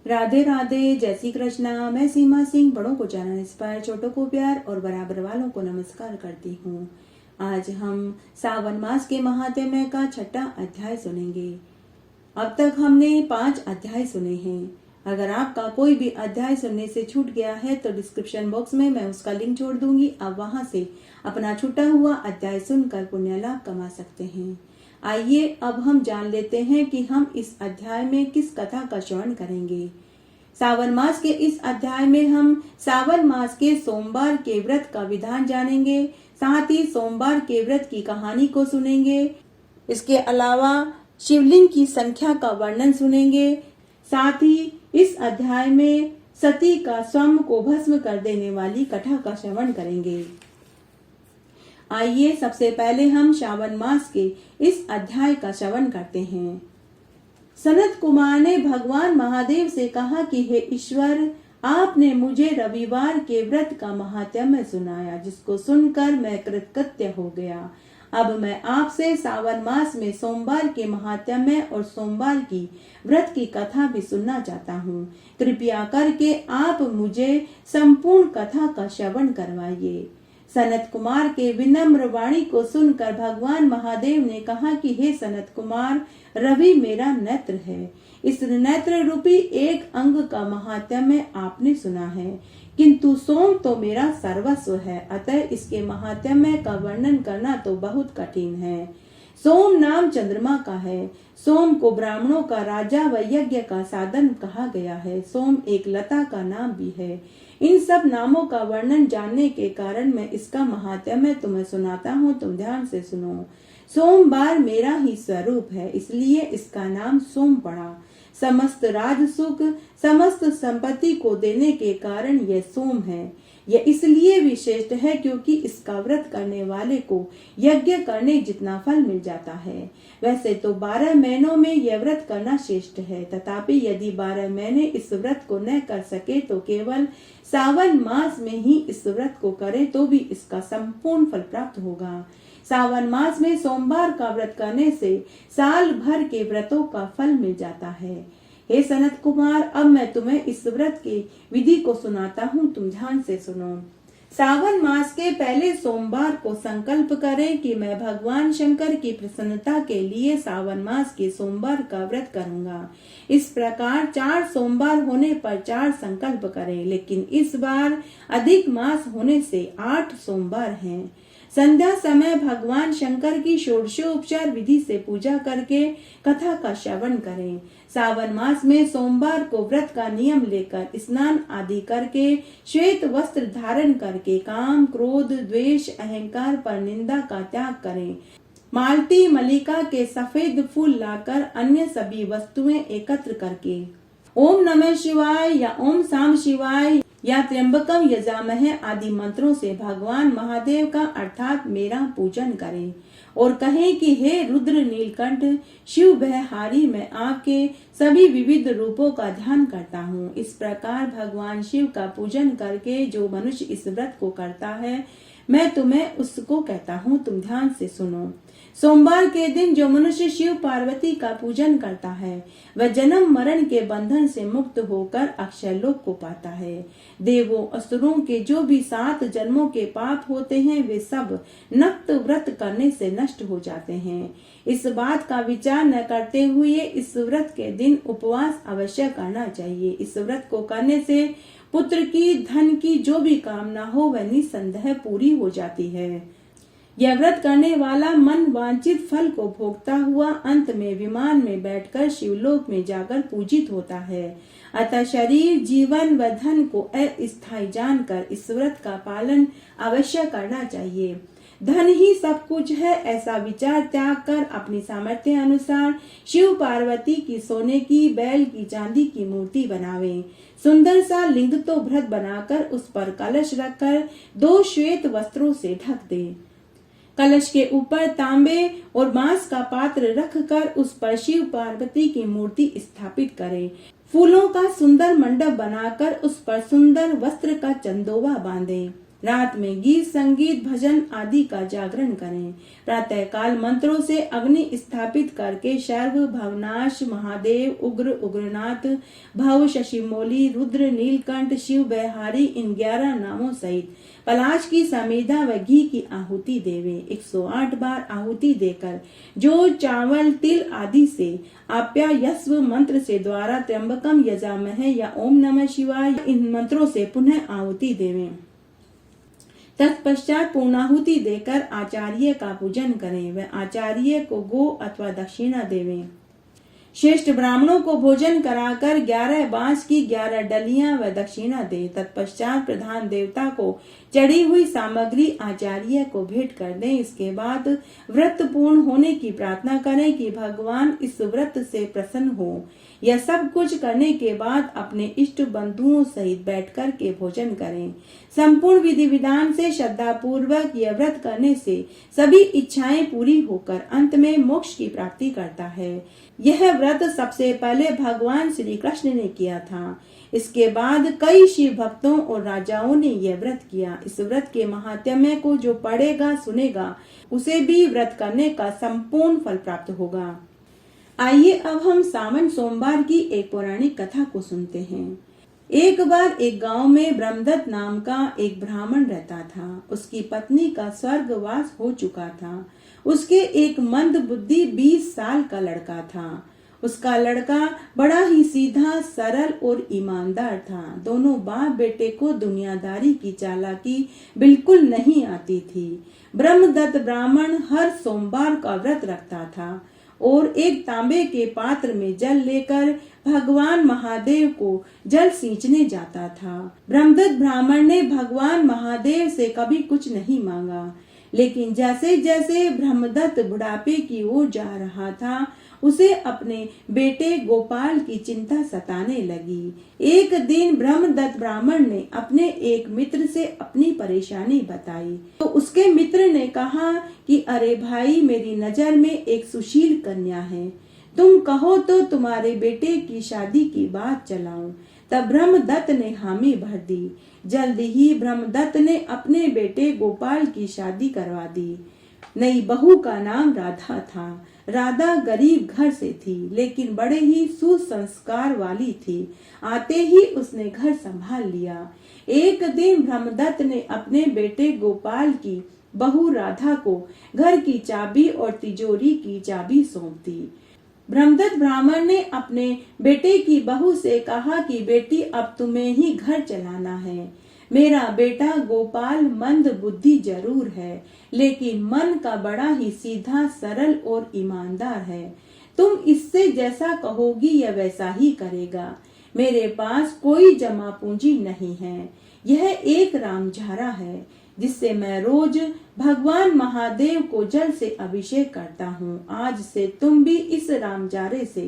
राधे राधे, जय श्री कृष्णा। मैं सीमा सिंह बड़ों को चरण इंस्पायर, छोटों को प्यार और बराबर वालों को नमस्कार करती हूँ। आज हम सावन मास के महात्म्य का 6वां अध्याय सुनेंगे। अब तक हमने 5 अध्याय सुने हैं। अगर आपका कोई भी अध्याय सुनने से छूट गया है तो डिस्क्रिप्शन बॉक्स में मैं उसका लिंक छोड़ दूंगी। आप वहां से अपना छूटा हुआ अध्याय सुनकर पुण्य लाभ कमा सकते हैं। आइए अब हम जान लेते हैं कि हम इस अध्याय में किस कथा का श्रवण करेंगे। सावन मास के इस अध्याय में हम सावन मास के सोमवार के व्रत का विधान जानेंगे, साथ ही सोमवार के व्रत की कहानी को सुनेंगे। इसके अलावा शिवलिंग की संख्या का वर्णन सुनेंगे। साथ ही इस अध्याय में सती का स्वयं को भस्म कर देने वाली कथा का श्रवण करेंगे। आइए सबसे पहले हम श्रावण मास के इस अध्याय का श्रवण करते हैं। सनत कुमार ने भगवान महादेव से कहा कि हे ईश्वर, आपने मुझे रविवार के व्रत का महात्म्य सुनाया, जिसको सुनकर मैं कृतकृत्य हो गया। अब मैं आपसे सावन मास में सोमवार के महात्म्य और सोमवार की व्रत की कथा भी सुनना चाहता हूँ। कृपया करके आप मुझे संपूर्ण कथा का श्रवण करवाइए। सनत कुमार के विनम्र वाणी को सुनकर भगवान महादेव ने कहा कि हे सनत कुमार, रवि मेरा नेत्र है। इस नेत्र रूपी एक अंग का महात्म्य आपने सुना है, किंतु सोम तो मेरा सर्वस्व है, अतः इसके महात्म्य का वर्णन करना तो बहुत कठिन है। सोम नाम चंद्रमा का है। सोम को ब्राह्मणों का राजा व यज्ञ का साधन कहा गया है। सोम एक लता का नाम भी है। इन सब नामों का वर्णन जानने के कारण मैं इसका महात्म्य तुम्हें सुनाता हूँ, तुम ध्यान से सुनो। सोमवार मेरा ही स्वरूप है, इसलिए इसका नाम सोम पड़ा। समस्त राज सुख, समस्त संपत्ति को देने के कारण यह सोम है। यह इसलिए विशेष है क्योंकि इसका व्रत करने वाले को यज्ञ करने जितना फल मिल जाता है। वैसे तो 12 महीनों में यह व्रत करना श्रेष्ठ है, तथापि यदि 12 महीने इस व्रत को न कर सके तो केवल सावन मास में ही इस व्रत को करे तो भी इसका संपूर्ण फल प्राप्त होगा। सावन मास में सोमवार का व्रत करने से साल भर के व्रतों का फल मिल जाता है। हे सनत कुमार, अब मैं तुम्हें इस व्रत की विधि को सुनाता हूँ, तुम ध्यान से सुनो। सावन मास के पहले सोमवार को संकल्प करें कि मैं भगवान शंकर की प्रसन्नता के लिए सावन मास के सोमवार का व्रत करूंगा। इस प्रकार 4 सोमवार होने पर 4 संकल्प करें, लेकिन इस बार अधिक मास होने से 8 सोमवार हैं। संध्या समय भगवान शंकर की षोडशोपचार विधि से पूजा करके कथा का श्रवण करें। सावन मास में सोमवार को व्रत का नियम लेकर स्नान आदि करके श्वेत वस्त्र धारण करके काम, क्रोध, द्वेष, अहंकार पर निंदा का त्याग करें। मालती मल्लिका के सफेद फूल लाकर अन्य सभी वस्तुएं एकत्र करके ओम नमः शिवाय या ओम साम शिवाय या त्र्यंबकम यजामहे आदि मंत्रों से भगवान महादेव का अर्थात मेरा पूजन करें और कहें कि हे रुद्र नीलकंठ शिव भयहारी, मैं आपके सभी विविध रूपों का ध्यान करता हूँ। इस प्रकार भगवान शिव का पूजन करके जो मनुष्य इस व्रत को करता है, मैं तुम्हें उसको कहता हूँ, तुम ध्यान से सुनो। सोमवार के दिन जो मनुष्य शिव पार्वती का पूजन करता है वह जन्म मरण के बंधन से मुक्त होकर अक्षय लोक को पाता है। देवों असुरों के जो भी 7 जन्मों के पाप होते हैं वे सब नक्त व्रत करने से नष्ट हो जाते हैं। इस बात का विचार न करते हुए इस व्रत के दिन उपवास अवश्य करना चाहिए। इस व्रत को करने से पुत्र की, धन की जो भी कामना हो वह निसंदेह पूरी हो जाती है। यह व्रत करने वाला मन वांछित फल को भोगता हुआ अंत में विमान में बैठकर शिवलोक में जाकर पूजित होता है। अतः शरीर, जीवन व धन को अस्थायी जानकर इस व्रत का पालन अवश्य करना चाहिए। धन ही सब कुछ है ऐसा विचार त्याग कर अपनी सामर्थ्य अनुसार शिव पार्वती की सोने की, बैल की, चांदी की मूर्ति बनावे। सुंदर सा लिंग तो भ्रत बनाकर उस पर कलश रखकर 2 श्वेत वस्त्रों से ढक दे। कलश के ऊपर तांबे और बांस का पात्र रखकर उस पर शिव पार्वती की मूर्ति स्थापित करे। फूलों का सुंदर मंडप बनाकर उस पर सुंदर वस्त्र का चंदोवा बांधे। रात में गीत संगीत भजन आदि का जागरण करें। प्रातः काल मंत्रों से अग्नि स्थापित करके सर्व भवनाश महादेव, उग्र उग्रनाथ, भव, शशिमौली, रुद्र, नीलकंठ, शिव बहारी इन 11 नामों सहित पलाश की समेधा व घी की आहुति देवे। 108 बार आहुति देकर जो चावल तिल आदि से आप्यायस्व मंत्र से द्वारा त्र्यंबकम यजामहे या ओम नमः शिवाय इन मंत्रों से पुनः आहुति देवे। तत्पश्चात पूर्णाहुति देकर आचार्य का पूजन करें व आचार्य को गो अथवा दक्षिणा देवें। श्रेष्ठ ब्राह्मणों को भोजन कराकर 11 बांस की 11 डलियां व दक्षिणा दे। तत्पश्चात प्रधान देवता को चढ़ी हुई सामग्री आचार्य को भेंट कर दें। इसके बाद व्रत पूर्ण होने की प्रार्थना करें कि भगवान इस व्रत से प्रसन्न हो। यह सब कुछ करने के बाद अपने इष्ट बंधुओं सहित बैठकर के भोजन करें। संपूर्ण विधि विधान से श्रद्धा पूर्वक यह व्रत करने से सभी इच्छाएं पूरी होकर अंत में मोक्ष की प्राप्ति करता है। यह व्रत सबसे पहले भगवान श्री कृष्ण ने किया था। इसके बाद कई शिव भक्तों और राजाओं ने यह व्रत किया। इस व्रत के महात्म्य को जो पढ़ेगा सुनेगा उसे भी व्रत करने का संपूर्ण फल प्राप्त होगा। आइए अब हम सावन सोमवार की एक पौराणिक कथा को सुनते हैं। एक बार एक गांव में ब्रह्मदत्त नाम का एक ब्राह्मण रहता था। उसकी पत्नी का स्वर्गवास हो चुका था। उसके एक मंद बुद्धि 20 साल का लड़का था। उसका लड़का बड़ा ही सीधा, सरल और ईमानदार था। दोनों बाप बेटे को दुनियादारी की चालाकी बिल्कुल नहीं आती थी। ब्रह्मदत्त ब्राह्मण हर सोमवार का व्रत रखता था और एक तांबे के पात्र में जल लेकर भगवान महादेव को जल सींचने जाता था। ब्रह्मदत्त ब्राह्मण ने भगवान महादेव से कभी कुछ नहीं मांगा, लेकिन जैसे जैसे ब्रह्मदत्त बुढ़ापे की ओर जा रहा था उसे अपने बेटे गोपाल की चिंता सताने लगी। एक दिन ब्रह्मदत्त ब्राह्मण ने अपने एक मित्र से अपनी परेशानी बताई तो उसके मित्र ने कहा कि अरे भाई, मेरी नजर में एक सुशील कन्या है, तुम कहो तो तुम्हारे बेटे की शादी की बात चलाऊं। तब ब्रह्मदत्त ने हामी भर दी। जल्द ही ब्रह्मदत्त ने अपने बेटे गोपाल की शादी करवा दी। नई बहू का नाम राधा था। राधा गरीब घर से थी, लेकिन बड़े ही सुसंस्कार वाली थी। आते ही उसने घर संभाल लिया। एक दिन ब्रह्मदत्त ने अपने बेटे गोपाल की बहू राधा को घर की चाबी और तिजोरी की चाबी सौंप दी। ब्रह्मदत्त ब्राह्मण ने अपने बेटे की बहू से कहा कि बेटी, अब तुम्हें ही घर चलाना है। मेरा बेटा गोपाल मंद बुद्धि जरूर है, लेकिन मन का बड़ा ही सीधा, सरल और ईमानदार है। तुम इससे जैसा कहोगी यह वैसा ही करेगा। मेरे पास कोई जमा पूंजी नहीं है। यह एक रामझारा है जिससे मैं रोज भगवान महादेव को जल से अभिषेक करता हूँ। आज से तुम भी इस रामझारे से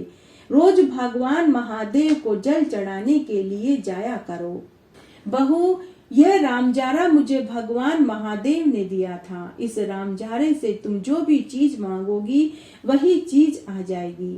रोज भगवान महादेव को जल चढ़ाने के लिए जाया करो। बहू, यह रामझारा मुझे भगवान महादेव ने दिया था। इस रामझारे से तुम जो भी चीज मांगोगी वही चीज आ जाएगी।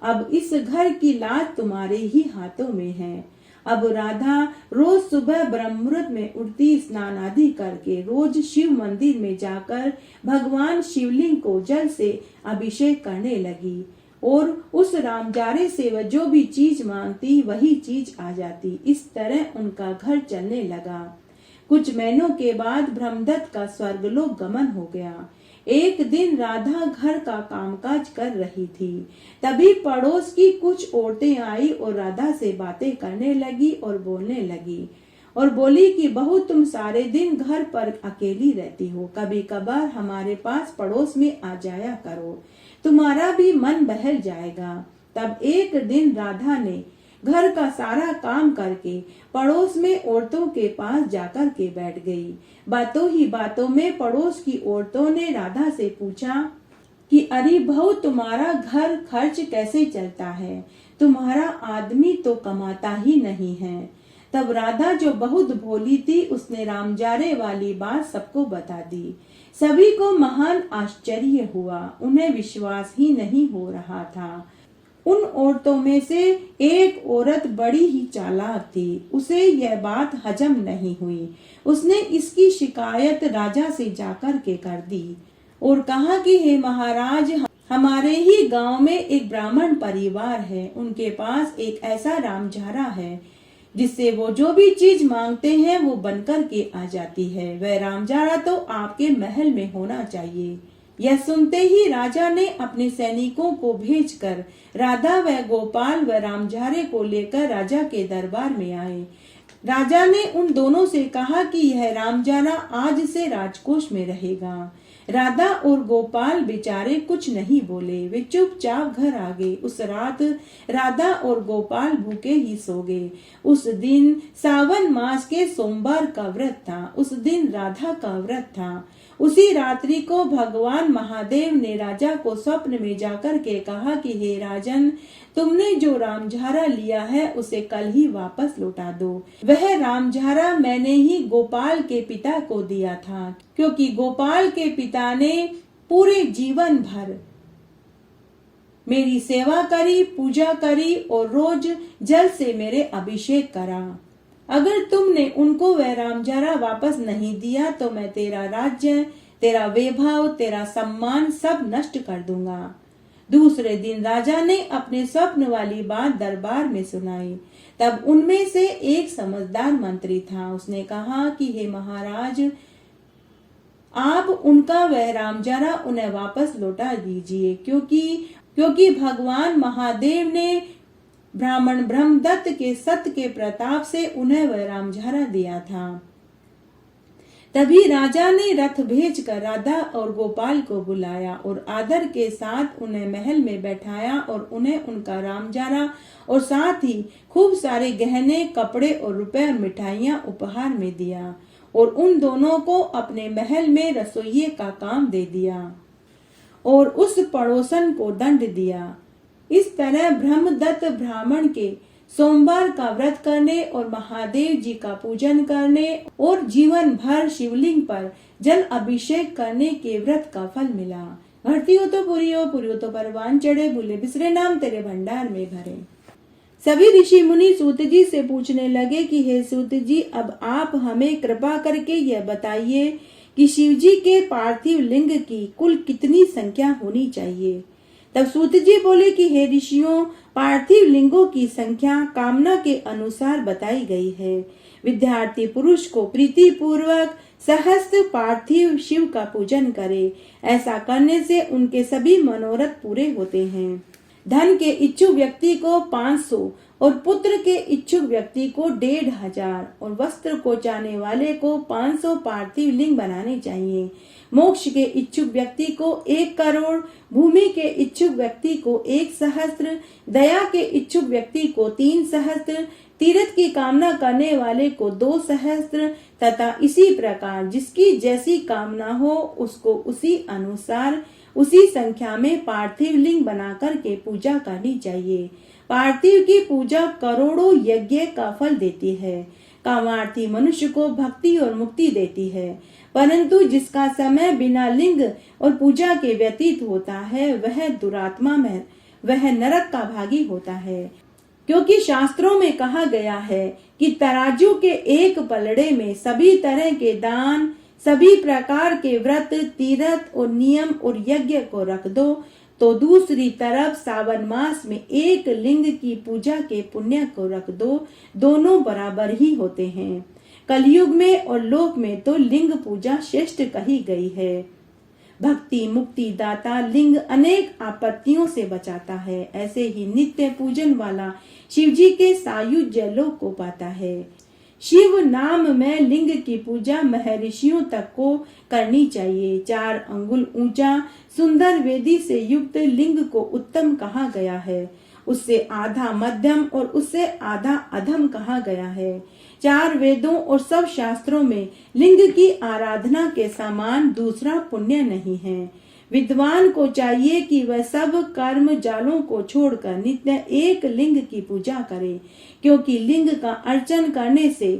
अब इस घर की लाज तुम्हारे ही हाथों में है। अब राधा रोज सुबह ब्रह्म मुहूर्त में उठती, स्नान आदि करके रोज शिव मंदिर में जाकर भगवान शिवलिंग को जल से अभिषेक करने लगी और उस रामझारे से वह जो भी चीज मांगती वही चीज आ जाती। इस तरह उनका घर चलने लगा। कुछ महीनों के बाद ब्रह्मदत्त का स्वर्गलोक गमन हो गया। एक दिन राधा घर का कामकाज कर रही थी। तभी पड़ोस की कुछ औरतें आई और राधा से बातें करने लगी और बोलने लगी और बोली कि बहू, तुम सारे दिन घर पर अकेली रहती हो, कभी कभार हमारे पास पड़ोस में आ जाया करो, तुम्हारा भी मन बहल जाएगा। तब एक दिन राधा ने घर का सारा काम करके पड़ोस में औरतों के पास जाकर के बैठ गई। बातों ही बातों में पड़ोस की औरतों ने राधा से पूछा कि अरे बहू, तुम्हारा घर खर्च कैसे चलता है? तुम्हारा आदमी तो कमाता ही नहीं है। तब राधा, जो बहुत भोली थी, उसने रामझारे वाली बात सबको बता दी। सभी को महान आश्चर्य हुआ। उन्हें विश्वास ही नहीं हो रहा था। उन औरतों में से एक औरत बड़ी ही चालाक थी। उसे यह बात हजम नहीं हुई। उसने इसकी शिकायत राजा से जाकर के कर दी और कहा कि हे महाराज, हमारे ही गांव में एक ब्राह्मण परिवार है। उनके पास एक ऐसा रामझारा है जिससे वो जो भी चीज मांगते हैं वो बनकर के आ जाती है। वह रामझारा तो आपके महल में होना चाहिए। यह सुनते ही राजा ने अपने सैनिकों को भेजकर राधा व गोपाल व रामझारे को लेकर राजा के दरबार में आए। राजा ने उन दोनों से कहा कि यह रामझारा आज से राजकोष में रहेगा। राधा और गोपाल बेचारे कुछ नहीं बोले, वे चुपचाप घर आ गए। उस रात राधा और गोपाल भूखे ही सो गए। उस दिन सावन मास के सोमवार का व्रत था। उस दिन राधा का व्रत था। उसी रात्रि को भगवान महादेव ने राजा को स्वप्न में जाकर के कहा कि हे राजन, तुमने जो रामझारा लिया है उसे कल ही वापस लौटा दो। वह रामझारा मैंने ही गोपाल के पिता को दिया था, क्योंकि गोपाल के पिता ने पूरे जीवन भर मेरी सेवा करी, पूजा करी और रोज जल से मेरे अभिषेक करा। अगर तुमने उनको वह रामझारा वापस नहीं दिया तो मैं तेरा राज्य, तेरा वैभव, तेरा सम्मान सब नष्ट कर दूंगा। दूसरे दिन राजा ने अपने स्वप्न वाली बात दरबार में सुनाई। तब उनमें से एक समझदार मंत्री था। उसने कहा कि हे महाराज, आप उनका वह रामझारा उन्हें वापस लौटा दीजिए, क्योंकि भगवान महादेव ने ब्राह्मण ब्रह्मदत्त के सत्य के प्रताप से उन्हें वह रामझारा दिया था। तभी राजा ने रथ भेजकर राधा और गोपाल को बुलाया और आदर के साथ उन्हें महल में बैठाया और उन्हें उनका रामझारा और साथ ही खूब सारे गहने, कपड़े और रुपए और मिठाइयां उपहार में दिया और उन दोनों को अपने महल में रसोइये का काम दे दिया और उस पड़ोसन को दंड दिया। इस तरह ब्रह्मदत्त ब्राह्मण के सोमवार का व्रत करने और महादेव जी का पूजन करने और जीवन भर शिवलिंग पर जल अभिषेक करने के व्रत का फल मिला। घटती हो तो पूरी हो तो परवान चढ़े, भूले बिसरे नाम तेरे भंडार में भरे। सभी ऋषि मुनि सूत जी से पूछने लगे कि हे सूत जी, अब आप हमें कृपा करके यह बताइए कि शिव जी के पार्थिव लिंग की कुल कितनी संख्या होनी चाहिए। तब सूत जी बोले कि हे ऋषियों, पार्थिव लिंगों की संख्या कामना के अनुसार बताई गई है। विद्यार्थी पुरुष को प्रीति पूर्वक सहस्त्र पार्थिव शिव का पूजन करे। ऐसा करने से उनके सभी मनोरथ पूरे होते हैं। धन के इच्छुक व्यक्ति को 500 और पुत्र के इच्छुक व्यक्ति को 1500 और वस्त्र को चाहने वाले को 500 पार्थिव लिंग बनाने चाहिए। मोक्ष के इच्छुक व्यक्ति को 1 करोड़, भूमि के इच्छुक व्यक्ति को 1 सहस्त्र, दया के इच्छुक व्यक्ति को 3 सहस्त्र, तीर्थ की कामना करने वाले को 2 सहस्त्र तथा इसी प्रकार जिसकी जैसी कामना हो उसको उसी अनुसार उसी संख्या में पार्थिव लिंग बनाकर के पूजा करनी चाहिए। पार्थिव की पूजा करोड़ों यज्ञ का फल देती है। कामार्थी मनुष्य को भक्ति और मुक्ति देती है, परंतु जिसका समय बिना लिंग और पूजा के व्यतीत होता है वह दुरात्मा में, वह नरक का भागी होता है। क्योंकि शास्त्रों में कहा गया है कि तराजू के एक पलड़े में सभी तरह के दान, सभी प्रकार के व्रत, तीर्थ और नियम और यज्ञ को रख दो, तो दूसरी तरफ सावन मास में एक लिंग की पूजा के पुण्य को रख दो, दोनों बराबर ही होते हैं। कलयुग में और लोक में तो लिंग पूजा श्रेष्ठ कही गई है। भक्ति मुक्ति दाता लिंग अनेक आपत्तियों से बचाता है। ऐसे ही नित्य पूजन वाला शिव जी के सायुज्य लोक को पाता है। शिव नाम में लिंग की पूजा महर्षियों तक को करनी चाहिए। 4 अंगुल ऊंचा सुंदर वेदी से युक्त लिंग को उत्तम कहा गया है। उससे आधा मध्यम और उससे आधा अधम कहा गया है। 4 वेदों और सब शास्त्रों में लिंग की आराधना के समान दूसरा पुण्य नहीं है। विद्वान को चाहिए कि वह सब कर्म जालों को छोड़कर नित्य एक लिंग की पूजा करे, क्योंकि लिंग का अर्चन करने से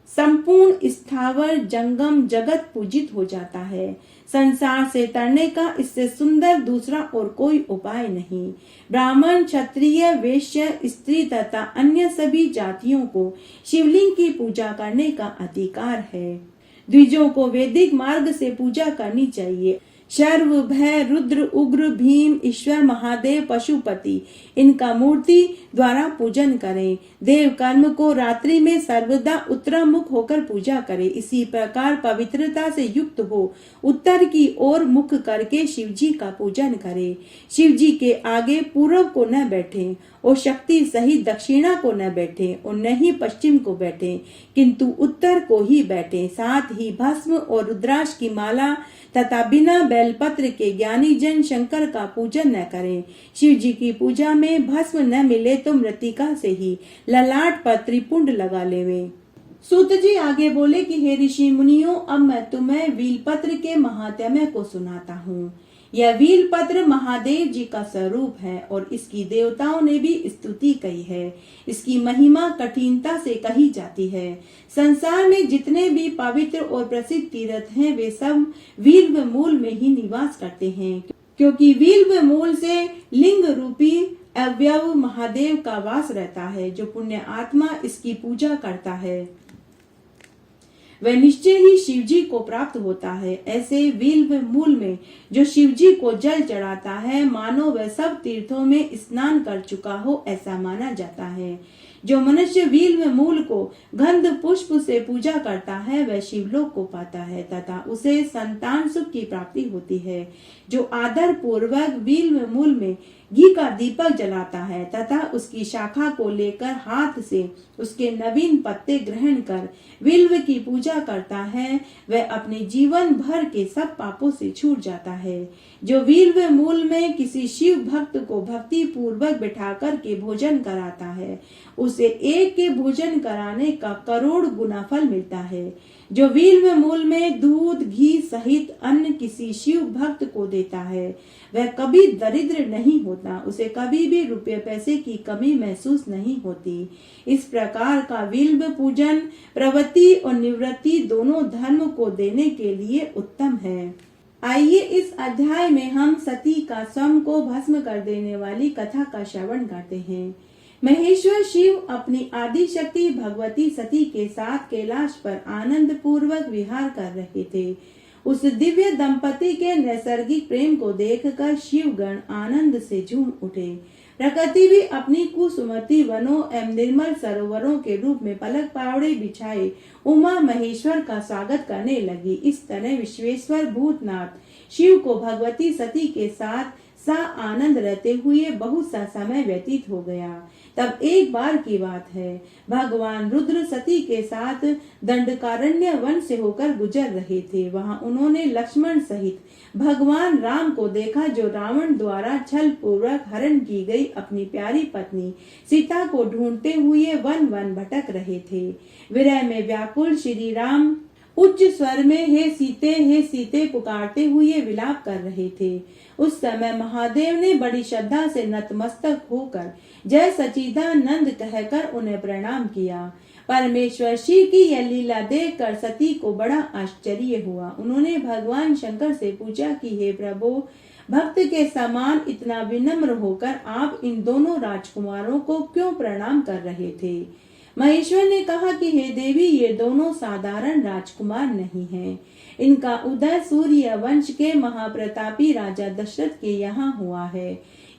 संपूर्ण स्थावर जंगम जगत पूजित हो जाता है। संसार से तरने का इससे सुंदर दूसरा और कोई उपाय नहीं। ब्राह्मण, क्षत्रिय, वैश्य, स्त्री तथा अन्य सभी जातियों को शिवलिंग की पूजा करने का अधिकार है। द्विजों को वैदिक मार्ग से पूजा करनी चाहिए। शर्व, भय, रुद्र, उग्र, भीम, ईश्वर, महादेव, पशुपति, इनका मूर्ति द्वारा पूजन करें। देव कर्म को रात्रि में सर्वदा उत्तरामुख होकर पूजा करें। इसी प्रकार पवित्रता से युक्त हो उत्तर की ओर मुख करके शिव जी का पूजन करें। शिव जी के आगे पूर्व को न बैठे और शक्ति सहित दक्षिणा को न बैठे और न ही पश्चिम को बैठे, किंतु उत्तर को ही बैठे। साथ ही भस्म और रुद्राक्ष की माला तथा बिना बेलपत्र के ज्ञानी जन शंकर का पूजन न करें। शिव जी की पूजा में भस्म न मिले तो मृत्तिका से ही ललाट पर त्रिपुंड लगा लेवे। सूत जी आगे बोले कि हे ऋषि मुनियों, अब मैं तुम्हें वीलपत्र के महात्म्य को सुनाता हूँ। यह वीलपत्र महादेव जी का स्वरूप है और इसकी देवताओं ने भी स्तुति कही है। इसकी महिमा कठिनता से कही जाती है। संसार में जितने भी पवित्र और प्रसिद्ध तीर्थ हैं, वे सब वील्व मूल में ही निवास करते हैं, क्योंकि वील्व मूल से लिंग रूपी अवयव महादेव का वास रहता है। जो पुण्य आत्मा इसकी पूजा करता है वह निश्चय ही शिव जी को प्राप्त होता है। ऐसे वील्व मूल में जो शिव जी को जल चढ़ाता है, मानो वह सब तीर्थों में स्नान कर चुका हो, ऐसा माना जाता है। जो मनुष्य वील्व मूल को गंध पुष्प से पूजा करता है, वह शिवलोक को पाता है तथा उसे संतान सुख की प्राप्ति होती है। जो आदर पूर्वक वील्व मूल में घी का दीपक जलाता है तथा उसकी शाखा को लेकर हाथ से उसके नवीन पत्ते ग्रहण कर विल्व की पूजा करता है, वह अपने जीवन भर के सब पापों से छूट जाता है। जो विल्व मूल में किसी शिव भक्त को भक्ति पूर्वक बिठाकर के भोजन कराता है, उसे एक के भोजन कराने का करोड़ गुना फल मिलता है। जो विल्व मूल में दूध, घी सहित अन्न किसी शिव भक्त को देता है, वह कभी दरिद्र नहीं होता, उसे कभी भी रुपये पैसे की कमी महसूस नहीं होती। इस प्रकार का विल्व पूजन प्रवृत्ति और निवृत्ति दोनों धर्म को देने के लिए उत्तम है। आइए इस अध्याय में हम सती का स्वयं को भस्म कर देने वाली कथा का श्रवण करते हैं। महेश्वर शिव अपनी आदि शक्ति भगवती सती के साथ कैलाश पर आनंद पूर्वक विहार कर रहे थे। उस दिव्य दंपति के नैसर्गिक प्रेम को देखकर शिवगण आनंद से झूम उठे। प्रकृति भी अपनी कुसुमती वनों एवं निर्मल सरोवरों के रूप में पलक पावड़े बिछाए उमा महेश्वर का स्वागत करने लगी। इस तरह विश्वेश्वर भूतनाथ शिव को भगवती सती के साथ सा आनंद रहते हुए बहुत सा समय व्यतीत हो गया। तब एक बार की बात है, भगवान रुद्र सती के साथ दंडकारण्य वन से होकर गुजर रहे थे। वहां उन्होंने लक्ष्मण सहित भगवान राम को देखा, जो रावण द्वारा छल पूर्वक हरण की गई अपनी प्यारी पत्नी सीता को ढूंढते हुए वन वन भटक रहे थे। विरह में व्याकुल श्री राम उच्च स्वर में हे सीते पुकारते हुए विलाप कर रहे थे। उस समय महादेव ने बड़ी श्रद्धा से नतमस्तक होकर जय सच्चिदानंद कहकर उन्हें प्रणाम किया। परमेश्वर शिव की यह लीला देखकर सती को बड़ा आश्चर्य हुआ। उन्होंने भगवान शंकर से पूछा कि हे प्रभु, भक्त के समान इतना विनम्र होकर आप इन दोनों राजकुमारों को क्यों प्रणाम कर रहे थे? महेश्वर ने कहा कि हे देवी, ये दोनों साधारण राजकुमार नहीं हैं। इनका उदय सूर्य वंश के महाप्रतापी राजा दशरथ के यहाँ हुआ है।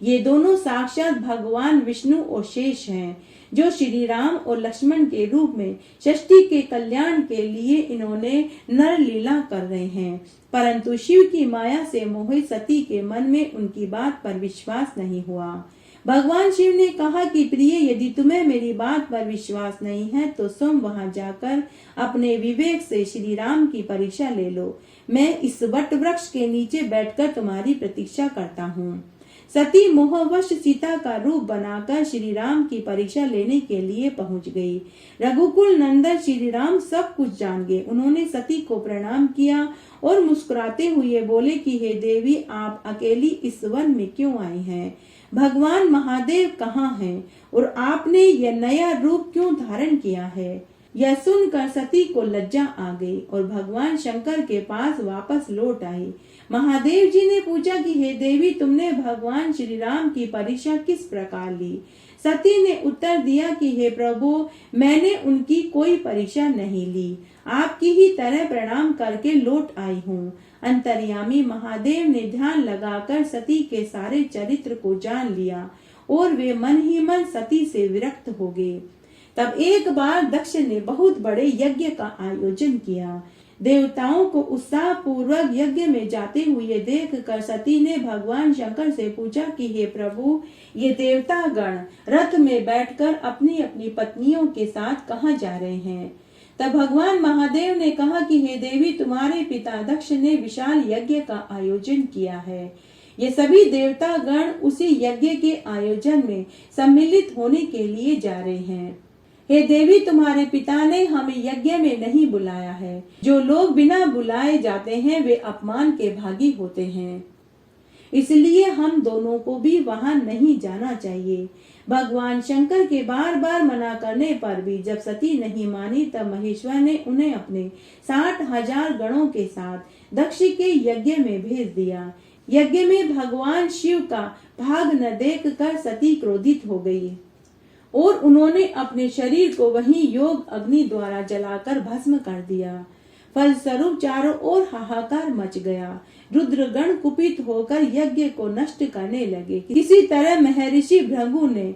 ये दोनों साक्षात भगवान विष्णु और शेष हैं, जो श्री राम और लक्ष्मण के रूप में षष्ठी के कल्याण के लिए इन्होंने नर लीला कर रहे हैं। परंतु शिव की माया से मोहित सती के मन में उनकी बात पर विश्वास नहीं हुआ। भगवान शिव ने कहा कि प्रिय, यदि तुम्हें मेरी बात पर विश्वास नहीं है तो स्वयं वहां जाकर अपने विवेक से श्री राम की परीक्षा ले लो। मैं इस वट वृक्ष के नीचे बैठकर तुम्हारी प्रतीक्षा करता हूँ। सती मोहवश सीता का रूप बनाकर श्री राम की परीक्षा लेने के लिए पहुंच गई। रघुकुल नंदन श्री राम सब कुछ जान गए। उन्होंने सती को प्रणाम किया और मुस्कुराते हुए बोले कि हे देवी, आप अकेली इस वन में क्यों आई हैं? भगवान महादेव कहाँ हैं और आपने यह नया रूप क्यों धारण किया है? यह सुनकर सती को लज्जा आ गई और भगवान शंकर के पास वापस लौट आई। महादेव जी ने पूछा कि हे देवी, तुमने भगवान श्री राम की परीक्षा किस प्रकार ली? सती ने उत्तर दिया कि हे प्रभु, मैंने उनकी कोई परीक्षा नहीं ली, आपकी ही तरह प्रणाम करके लौट आई हूँ। अंतर्यामी महादेव ने ध्यान लगाकर सती के सारे चरित्र को जान लिया और वे मन ही मन सती से विरक्त हो गए। तब एक बार दक्ष ने बहुत बड़े यज्ञ का आयोजन किया। देवताओं को उत्साह पूर्वक यज्ञ में जाते हुए देखकर सती ने भगवान शंकर से पूछा कि हे प्रभु, ये देवता गण रथ में बैठकर अपनी अपनी पत्नियों के साथ कहाँ जा रहे हैं? तब भगवान महादेव ने कहा कि हे देवी, तुम्हारे पिता दक्ष ने विशाल यज्ञ का आयोजन किया है। ये सभी देवता गण उसी यज्ञ के आयोजन में सम्मिलित होने के लिए जा रहे हैं। हे देवी, तुम्हारे पिता ने हमें यज्ञ में नहीं बुलाया है। जो लोग बिना बुलाए जाते हैं वे अपमान के भागी होते हैं, इसलिए हम दोनों को भी वहां नहीं जाना चाहिए। भगवान शंकर के बार बार मना करने पर भी जब सती नहीं मानी, तब महेश्वर ने उन्हें अपने 60,000 गणों के साथ दक्ष के यज्ञ में भेज दिया। यज्ञ में भगवान शिव का भाग न देखकर सती क्रोधित हो गई और उन्होंने अपने शरीर को वहीं योग अग्नि द्वारा जलाकर भस्म कर दिया। फलस्वरूप चारों ओर हाहाकार मच गया। रुद्रगण कुपित होकर यज्ञ को नष्ट करने लगे। किसी तरह महर्षि भृगु ने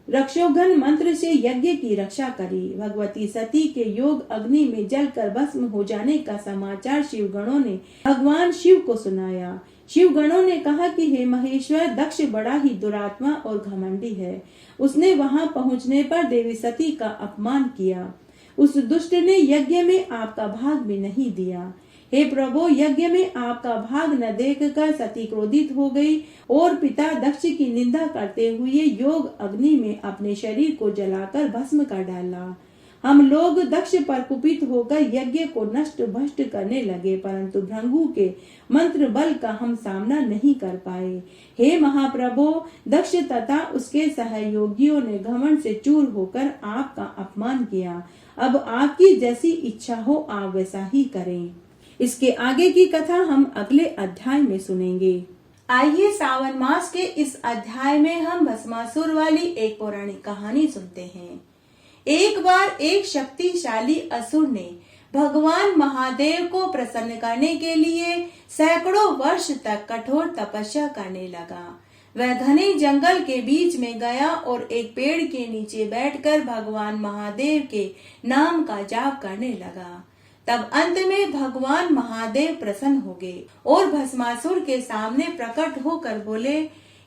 रक्षोघन मंत्र से यज्ञ की रक्षा करी। भगवती सती के योग अग्नि में जलकर भस्म हो जाने का समाचार शिवगणों ने भगवान शिव को सुनाया। शिवगणों ने कहा कि हे महेश्वर, दक्ष बड़ा ही दुरात्मा और घमंडी है। उसने वहां पहुंचने पर देवी सती का अपमान किया। उस दुष्ट ने यज्ञ में आपका भाग भी नहीं दिया। हे प्रभु, यज्ञ में आपका भाग न देखकर सती क्रोधित हो गई और पिता दक्ष की निंदा करते हुए योग अग्नि में अपने शरीर को जलाकर भस्म कर डाला। हम लोग दक्ष पर कुपित होकर यज्ञ को नष्ट भ्रष्ट करने लगे, परंतु भृगु के मंत्र बल का हम सामना नहीं कर पाए। हे महाप्रभु, दक्ष तथा उसके सहयोगियों ने घमंड से चूर होकर आपका अपमान किया। अब आपकी जैसी इच्छा हो आप वैसा ही करें। इसके आगे की कथा हम अगले अध्याय में सुनेंगे। आइए सावन मास के इस अध्याय में हम भस्मासुर वाली एक पौराणिक कहानी सुनते हैं। एक बार एक शक्तिशाली असुर ने भगवान महादेव को प्रसन्न करने के लिए सैकड़ों वर्ष तक कठोर तपस्या करने लगा। वह घने जंगल के बीच में गया और एक पेड़ के नीचे बैठकर भगवान महादेव के नाम का जाप करने लगा। तब अंत में भगवान महादेव प्रसन्न हो गए और भस्मासुर के सामने प्रकट होकर बोले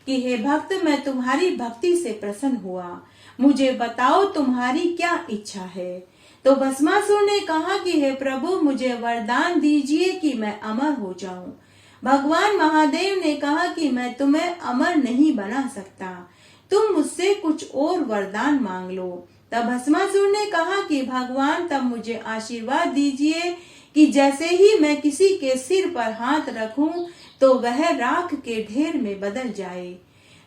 कि हे भक्त, मैं तुम्हारी भक्ति से प्रसन्न हुआ। मुझे बताओ तुम्हारी क्या इच्छा है। तो भस्मासुर ने कहा कि हे प्रभु, मुझे वरदान दीजिए कि मैं अमर हो जाऊं। भगवान महादेव ने कहा कि मैं तुम्हें अमर नहीं बना सकता, तुम मुझसे कुछ और वरदान मांग लो। तब भस्मासुर ने कहा कि भगवान, तब मुझे आशीर्वाद दीजिए कि जैसे ही मैं किसी के सिर पर हाथ रखूं तो वह राख के ढेर में बदल जाए।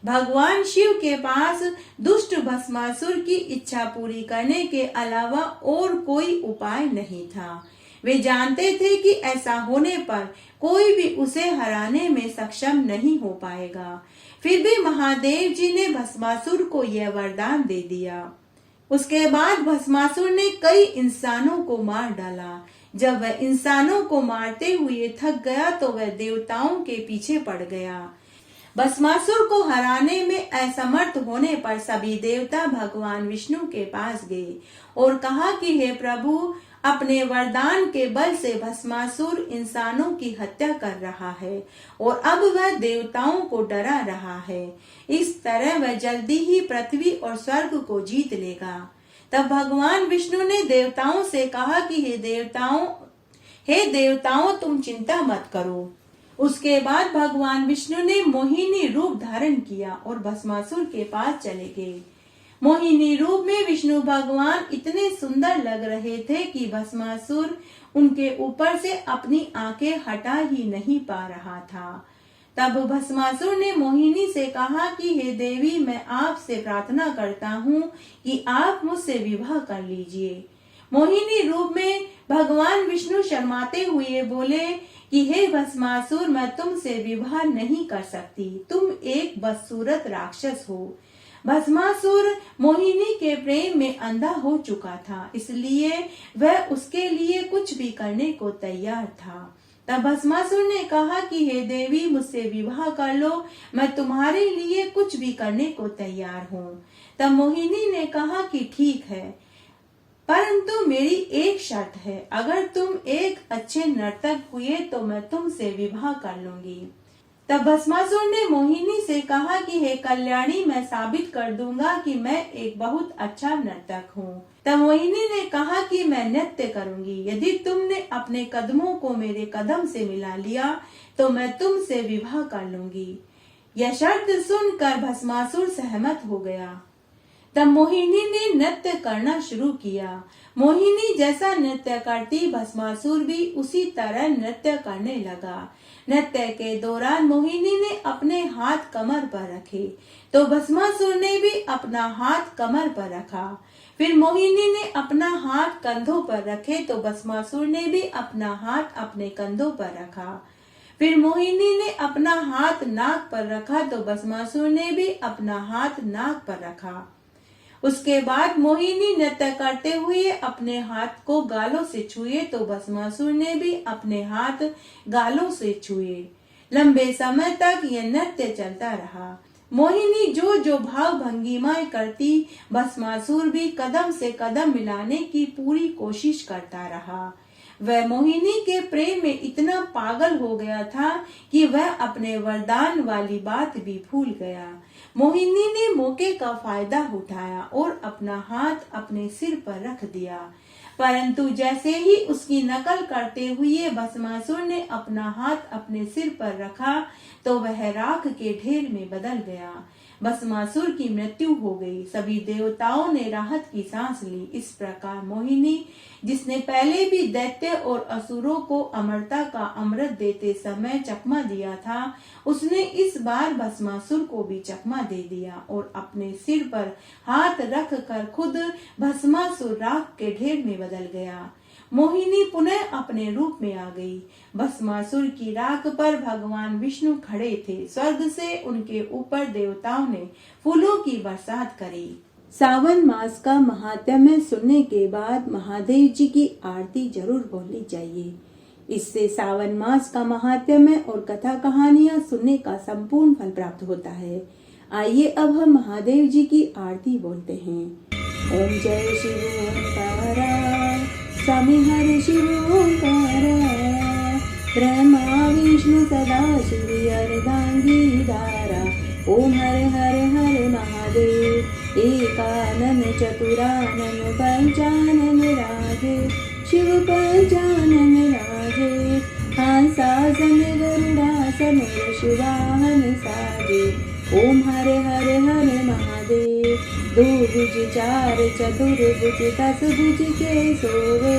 भगवान शिव के पास दुष्ट भस्मासुर की इच्छा पूरी करने के अलावा और कोई उपाय नहीं था। वे जानते थे कि ऐसा होने पर कोई भी उसे हराने में सक्षम नहीं हो पाएगा। फिर भी महादेव जी ने भस्मासुर को यह वरदान दे दिया। उसके बाद भस्मासुर ने कई इंसानों को मार डाला। जब वह इंसानों को मारते हुए थक गया तो वह देवताओं के पीछे पड़ गया। भस्मासुर को हराने में असमर्थ होने पर सभी देवता भगवान विष्णु के पास गए और कहा कि हे प्रभु, अपने वरदान के बल से भस्मासुर इंसानों की हत्या कर रहा है और अब वह देवताओं को डरा रहा है। इस तरह वह जल्दी ही पृथ्वी और स्वर्ग को जीत लेगा। तब भगवान विष्णु ने देवताओं से कहा कि हे देवताओं, तुम चिंता मत करो। उसके बाद भगवान विष्णु ने मोहिनी रूप धारण किया और भस्मासुर के पास चले गए। मोहिनी रूप में विष्णु भगवान इतने सुंदर लग रहे थे कि भस्मासुर उनके ऊपर से अपनी आंखें हटा ही नहीं पा रहा था। तब भस्मासुर ने मोहिनी से कहा कि हे देवी, मैं आपसे प्रार्थना करता हूँ कि आप मुझसे विवाह कर लीजिए। मोहिनी रूप में भगवान विष्णु शर्माते हुए बोले कि हे भस्मासुर, मैं तुमसे विवाह नहीं कर सकती, तुम एक बदसूरत राक्षस हो। भस्मासुर मोहिनी के प्रेम में अंधा हो चुका था, इसलिए वह उसके लिए कुछ भी करने को तैयार था। तब भस्मासुर ने कहा कि हे देवी, मुझसे विवाह कर लो, मैं तुम्हारे लिए कुछ भी करने को तैयार हूँ। तब मोहिनी ने कहा कि ठीक है, परंतु मेरी एक शर्त है, अगर तुम एक अच्छे नर्तक हुए तो मैं तुमसे विवाह कर लूंगी। तब भस्मासुर ने मोहिनी से कहा कि हे कल्याणी, मैं साबित कर दूंगा कि मैं एक बहुत अच्छा नर्तक हूँ। तब मोहिनी ने कहा कि मैं नृत्य करूंगी, यदि तुमने अपने कदमों को मेरे कदम से मिला लिया तो मैं तुमसे विवाह कर लूंगी। यह शर्त सुनकर भस्मासुर सहमत हो गया। तब मोहिनी ने नृत्य करना शुरू किया। मोहिनी जैसा नृत्य करती, भस्मासुर भी उसी तरह नृत्य करने लगा। नृत्य के दौरान मोहिनी ने अपने हाथ कमर पर रखे तो भस्मासुर ने भी अपना हाथ कमर पर रखा। फिर मोहिनी ने अपना हाथ कंधों पर रखे तो भस्मासुर ने भी अपना हाथ अपने कंधों पर रखा। फिर मोहिनी ने अपना हाथ नाक पर रखा तो भस्मासुर ने भी अपना हाथ नाक पर रखा। उसके बाद मोहिनी नृत्य करते हुए अपने हाथ को गालों से छुए तो भस्मासुर ने भी अपने हाथ गालों से छुए। लंबे समय तक यह नृत्य चलता रहा। मोहिनी जो जो भाव भंगिमाएं करती, भस्मासुर भी कदम से कदम मिलाने की पूरी कोशिश करता रहा। वह मोहिनी के प्रेम में इतना पागल हो गया था कि वह अपने वरदान वाली बात भी भूल गया। मोहिनी ने मौके का फायदा उठाया और अपना हाथ अपने सिर पर रख दिया, परंतु जैसे ही उसकी नकल करते हुए भस्मासुर ने अपना हाथ अपने सिर पर रखा तो वह राख के ढेर में बदल गया। भस्मासुर की मृत्यु हो गई। सभी देवताओं ने राहत की सांस ली। इस प्रकार मोहिनी, जिसने पहले भी दैत्य और असुरों को अमरता का अमृत देते समय चकमा दिया था, उसने इस बार भस्मासुर को भी चकमा दे दिया और अपने सिर पर हाथ रख कर खुद भस्मासुर राख के ढेर में बदल गया। मोहिनी पुनः अपने रूप में आ गई। भस्मासुर की राख पर भगवान विष्णु खड़े थे। स्वर्ग से उनके ऊपर देवताओं ने फूलों की बरसात करी। सावन मास का महात्म्य सुनने के बाद महादेव जी की आरती जरूर बोलनी चाहिए। इससे सावन मास का महात्म्य और कथा कहानियां सुनने का संपूर्ण फल प्राप्त होता है। आइए अब हम महादेव जी की आरती बोलते हैं। ओम जय शिव ओंकारा, स्वामी हर शिव ओंकारा, ब्रह्मा विष्णु सदा शिव अर्धांगी धारा। ओम हर हर हर महादेव, एकानन चतुरानन पंचानन राधे, शिव पंचानन राधे। हंसासन गरुड़ासन शिवाहन साजे। ओम हरे हरे हरे महादेव, दो भुज चार चतुर्भुज दस भुज के सोवे,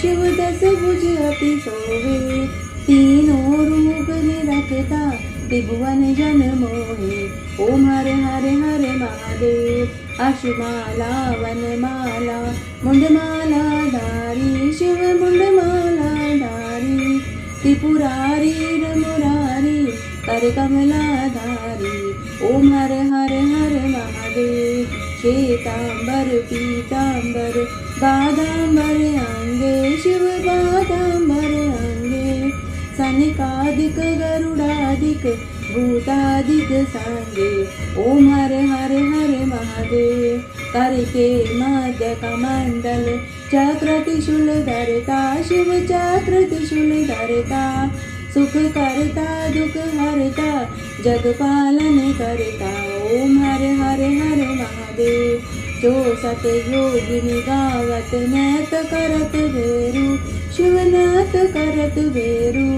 शिव दस भुज अति सोवे। तीनों रूप निरखता त्रिभुवन जन मोहे। ओम हरे हरे हरे महादेव, अश्वमाला वनमाला मुंडमाला धारी, शिव मुंडमाला धारी। त्रिपुरारी मुरारी कर कमलाधारी। ओम हरे हरे हरे महादेव, श्वेतांबर पीतांबर बादांबर अंगे, शिव बादांबर अंगे। सनिकादिक गरुडादिक भूतादिक सांगे। ओम हरे हरे हरे महादेव, करके मध्य कमंडल चक्र त्रिशूल धरता, शिव चक्र त्रिशूल धरता। सुख करता दुख हरता, जग पालन करता। ओम हरे हरे हरे महादेव, जो सत योगिनी गावत नैत करत भेरू, शिव नैत करत भेरू।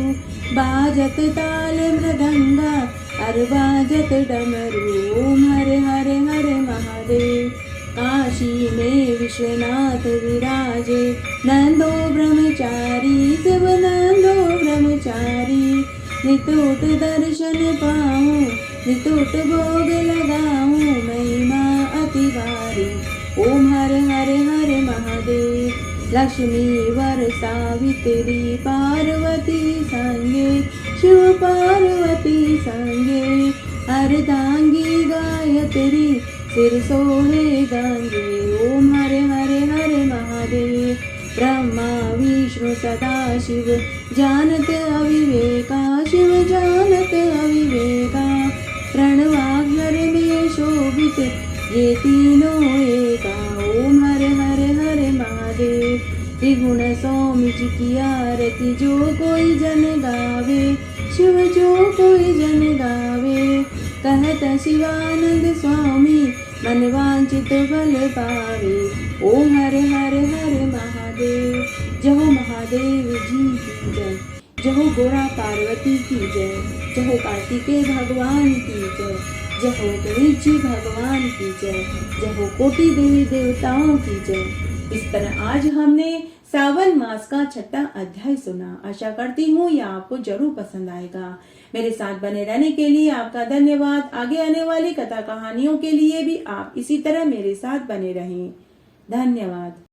बाजत ताल मृदंगा और बाजत डमरू। ओम हरे हरे हरे महादेव, काशी में विश्वनाथ विराजे, नंदो ब्रह्मचारी, शिव नंदो ब्रह्मचारी। नितुट दर्शन पाऊं, नितुट भोग लगाऊं, महिमा अति भारी। ओम हरे हरे हरे महादेव, लक्ष्मी वर सावित्री पार्वती संगे, शिव पार्वती संगे, अर्धांगी गायत्री सिर सोहे गंगे। ओम हरे हरे हरे महादेव। ब्रह्मा विष्णु सदा शिव जानत अविवेका, शिव जानत अविवेका। प्रणवाक्षर में शोभित ये तीनों एका। ओम हरे हरे हरे महादेव। त्रिगुण सौमिच की आरती जो कोई जन गावे, शिव जो कोई जन गावे। कहत शिवानंद स्वामी मन वांछित फल पावे। ओम हरे हरे हरे महादेव। जहो महादेव जी की जय, जहो गोरा पार्वती की जय, जहो कार्तिकेय भगवान की जय, जहो गणेश जी भगवान की जय, जहो कोटि देवी देवताओं की जय। इस तरह आज हमने सावन मास का छठा अध्याय सुना। आशा करती हूँ यह आपको जरूर पसंद आएगा। मेरे साथ बने रहने के लिए आपका धन्यवाद। आगे आने वाली कथा कहानियों के लिए भी आप इसी तरह मेरे साथ बने रहें। धन्यवाद।